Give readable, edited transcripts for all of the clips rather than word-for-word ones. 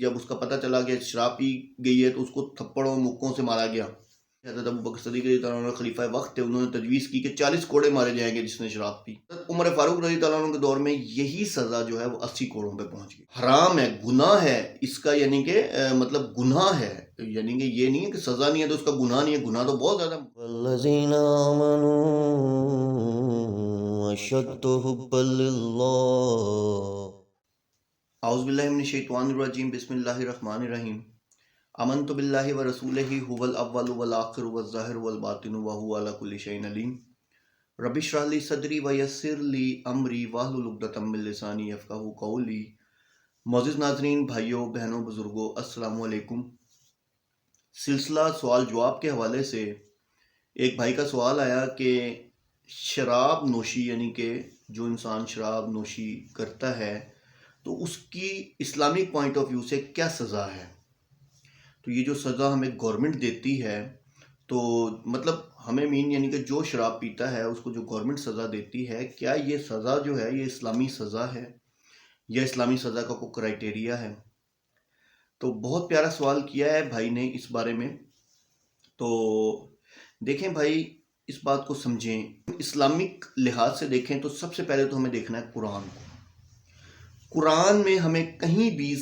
جب اس کا پتہ چلا کہ شراب پی گئی ہے تو اس کو تھپڑوں مکوں سے مارا گیا. حضرت ابو بکر صدیق رضی اللہ عنہ خلیفہ وقت تھے، انہوں نے تجویز کی کہ 40 کوڑے مارے جائیں گے جس نے شراب پی. حضرت عمر فاروق رضی اللہ عنہ کے دور میں یہی سزا جو ہے وہ 80 کوڑوں پہ پہنچ گئی. حرام ہے، گناہ ہے اس کا، یعنی کہ مطلب گناہ ہے، یعنی کہ یہ نہیں ہے کہ سزا نہیں ہے تو اس کا گناہ نہیں ہے، گناہ تو بہت زیادہ. والذین آمنوا اشد حبا للہ. اعوذ باللہ من الشیطان الرجیم، بسم اللہ الرحمن الرحیم. آمنت باللہ ورسولہ هو الاول والآخر والظاہر والباطن وهو علی کل شیء علیم. رب اشرح لی صدری ویسر لی امری واحلل عقدۃ من لسانی یفقہوا قولی. معزز ناظرین، بھائیوں، بہنوں، بزرگوں، السلام علیکم. سلسلہ سوال جواب کے حوالے سے ایک بھائی کا سوال آیا کہ شراب نوشی، یعنی کہ جو انسان شراب نوشی کرتا ہے تو اس کی اسلامک پوائنٹ آف ویو سے کیا سزا ہے. تو یہ جو سزا ہمیں گورنمنٹ دیتی ہے، تو مطلب ہمیں یعنی کہ جو شراب پیتا ہے اس کو جو گورنمنٹ سزا دیتی ہے، کیا یہ سزا جو ہے یہ اسلامی سزا ہے یا اسلامی سزا کا کوئی کرائٹیریا ہے. تو بہت پیارا سوال کیا ہے بھائی نے اس بارے میں. تو دیکھیں بھائی، اس بات کو سمجھیں، اسلامک لحاظ سے دیکھیں تو سب سے پہلے تو ہمیں دیکھنا ہے قرآن کو. قرآن میں ہمیں کہیں بھی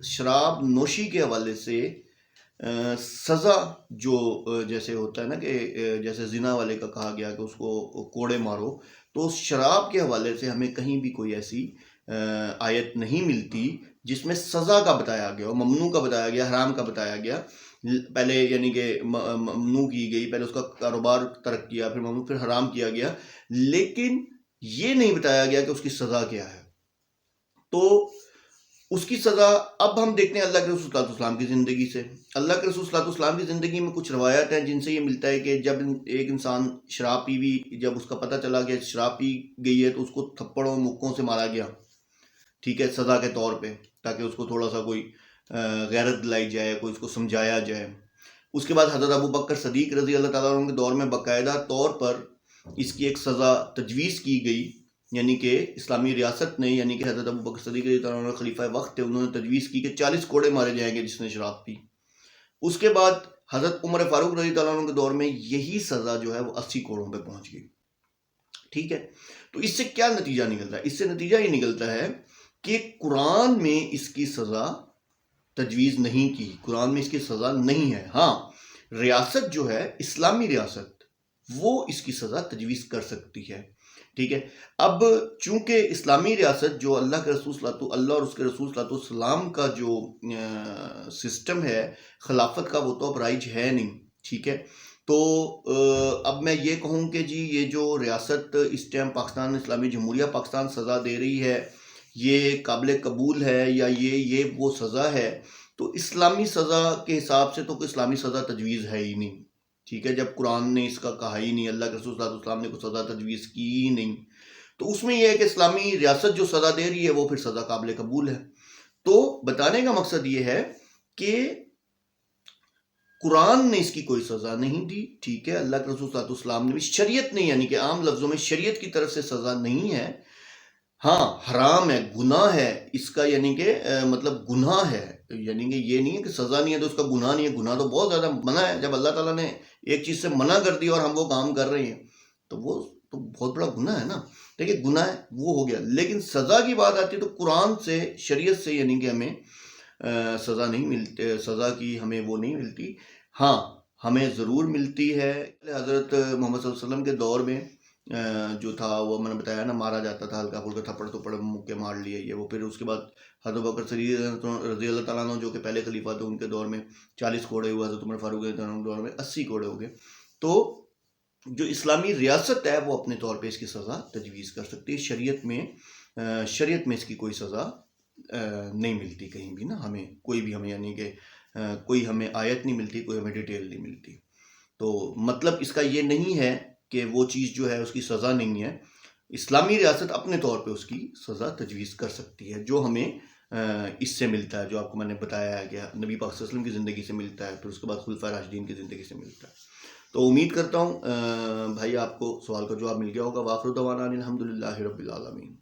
شراب نوشی کے حوالے سے سزا جو جیسے ہوتا ہے نا کہ جیسے زنا والے کا کہا گیا کہ اس کو کوڑے مارو، تو شراب کے حوالے سے ہمیں کہیں بھی کوئی ایسی آیت نہیں ملتی جس میں سزا کا بتایا گیا ہو، ممنوع کا بتایا گیا، حرام کا بتایا گیا. پہلے یعنی کہ ممنوع کی گئی، پہلے اس کا کاروبار ترک کیا، پھر ممنوع، پھر حرام کیا گیا، لیکن یہ نہیں بتایا گیا کہ اس کی سزا کیا ہے. تو اس کی سزا اب ہم دیکھتے ہیں اللہ کے رسول صلی اللہ علیہ وسلم کی زندگی سے. اللہ کے رسول صلی اللہ علیہ وسلم کی زندگی میں کچھ روایات ہیں جن سے یہ ملتا ہے کہ جب ایک انسان شراب پی ہوئی، جب اس کا پتہ چلا کہ شراب پی گئی ہے تو اس کو تھپڑوں مکوں سے مارا گیا، ٹھیک ہے، سزا کے طور پہ، تاکہ اس کو تھوڑا سا کوئی غیرت دلائی جائے، کوئی اس کو سمجھایا جائے. اس کے بعد حضرت ابو بکر صدیق رضی اللہ تعالیٰ عنہ کے دور میں باقاعدہ طور پر اس کی ایک سزا تجویز کی گئی، یعنی کہ اسلامی ریاست نے، یعنی کہ حضرت ابو بکر صدیق رضی اللہ عنہ خلیفہ وقت تھے، انہوں نے تجویز کی کہ 40 کوڑے مارے جائیں گے جس نے شراب پی. اس کے بعد حضرت عمر فاروق رضی اللہ عنہ کے دور میں یہی سزا جو ہے وہ 80 کوڑوں پہ پہنچ گئی. ٹھیک ہے، تو اس سے کیا نتیجہ نکلتا ہے؟ اس سے نتیجہ یہ نکلتا ہے کہ قرآن میں اس کی سزا تجویز نہیں کی، قرآن میں اس کی سزا نہیں ہے. ہاں، ریاست جو ہے، اسلامی ریاست، وہ اس کی سزا تجویز کر سکتی ہے. ٹھیک ہے، اب چونکہ اسلامی ریاست جو اللہ کے رسول اللہ اور اس کے رسول صلی اللہ علیہ وسلم کا جو سسٹم ہے خلافت کا، وہ تو اب رائج ہے نہیں. ٹھیک ہے، تو اب میں یہ کہوں کہ جی یہ جو ریاست اس ٹائم پاکستان اسلامی جمہوریہ پاکستان سزا دے رہی ہے، یہ قابل قبول ہے یا یہ وہ سزا ہے، تو اسلامی سزا کے حساب سے تو کوئی اسلامی سزا تجویز ہے ہی نہیں. ٹھیک ہے، جب قرآن نے اس کا کہا ہی نہیں، اللہ کے رسول صلی اللہ علیہ وسلم نے کوئی سزا تجویز کی ہی نہیں، تو اس میں یہ ہے کہ اسلامی ریاست جو سزا دے رہی ہے وہ پھر سزا قابل قبول ہے. تو بتانے کا مقصد یہ ہے کہ قرآن نے اس کی کوئی سزا نہیں دی. ٹھیک ہے، اللہ کے رسول صلی اللہ علیہ وسلم نے بھی، شریعت نے، یعنی کہ عام لفظوں میں شریعت کی طرف سے سزا نہیں ہے. ہاں، حرام ہے، گناہ ہے اس کا، یعنی کہ مطلب گناہ ہے، یعنی کہ یہ نہیں ہے کہ سزا نہیں ہے تو اس کا گناہ نہیں ہے، گناہ تو بہت زیادہ. منع ہے، جب اللہ تعالیٰ نے ایک چیز سے منع کر دی اور ہم وہ کام کر رہے ہیں تو وہ تو بہت بڑا گناہ ہے نا. دیکھیے، گناہ ہے وہ ہو گیا، لیکن سزا کی بات آتی ہے تو قرآن سے، شریعت سے، یعنی کہ ہمیں سزا نہیں ملتی، سزا کی ہمیں وہ نہیں ملتی. ہاں، ہمیں ضرور ملتی ہے. حضرت محمد صلی اللہ علیہ وسلم کے دور میں جو تھا وہ میں نے بتایا نا، مارا جاتا تھا، ہلکا پھلکا تھپڑ تھپڑ مکے مار لیے یہ وہ. پھر اس کے بعد حضرت بکر صدیق رضی اللہ تعالیٰ عنہ جو کہ پہلے خلیفہ تھے، ان کے دور میں 40 کوڑے ہوئے، حضرت عمر فاروق رضی اللہ عنہ کے دور میں 80 کوڑے ہو گئے. تو جو اسلامی ریاست ہے وہ اپنے طور پہ اس کی سزا تجویز کر سکتی ہے. شریعت میں اس کی کوئی سزا نہیں ملتی کہیں بھی نا، ہمیں کوئی بھی، ہمیں یعنی کہ کوئی ہمیں آیت نہیں ملتی، کوئی ہمیں ڈیٹیل نہیں ملتی. تو مطلب اس کا یہ نہیں ہے کہ وہ چیز جو ہے اس کی سزا نہیں ہے. اسلامی ریاست اپنے طور پہ اس کی سزا تجویز کر سکتی ہے، جو ہمیں اس سے ملتا ہے، جو آپ کو میں نے بتایا ہے کہ نبی پاک صلی اللہ علیہ وسلم کی زندگی سے ملتا ہے، پھر اس کے بعد خلفائے راشدین کی زندگی سے ملتا ہے. تو امید کرتا ہوں بھائی آپ کو سوال کا جواب مل گیا ہوگا. وآخر دعوانا ان الحمد للہ رب العالمین.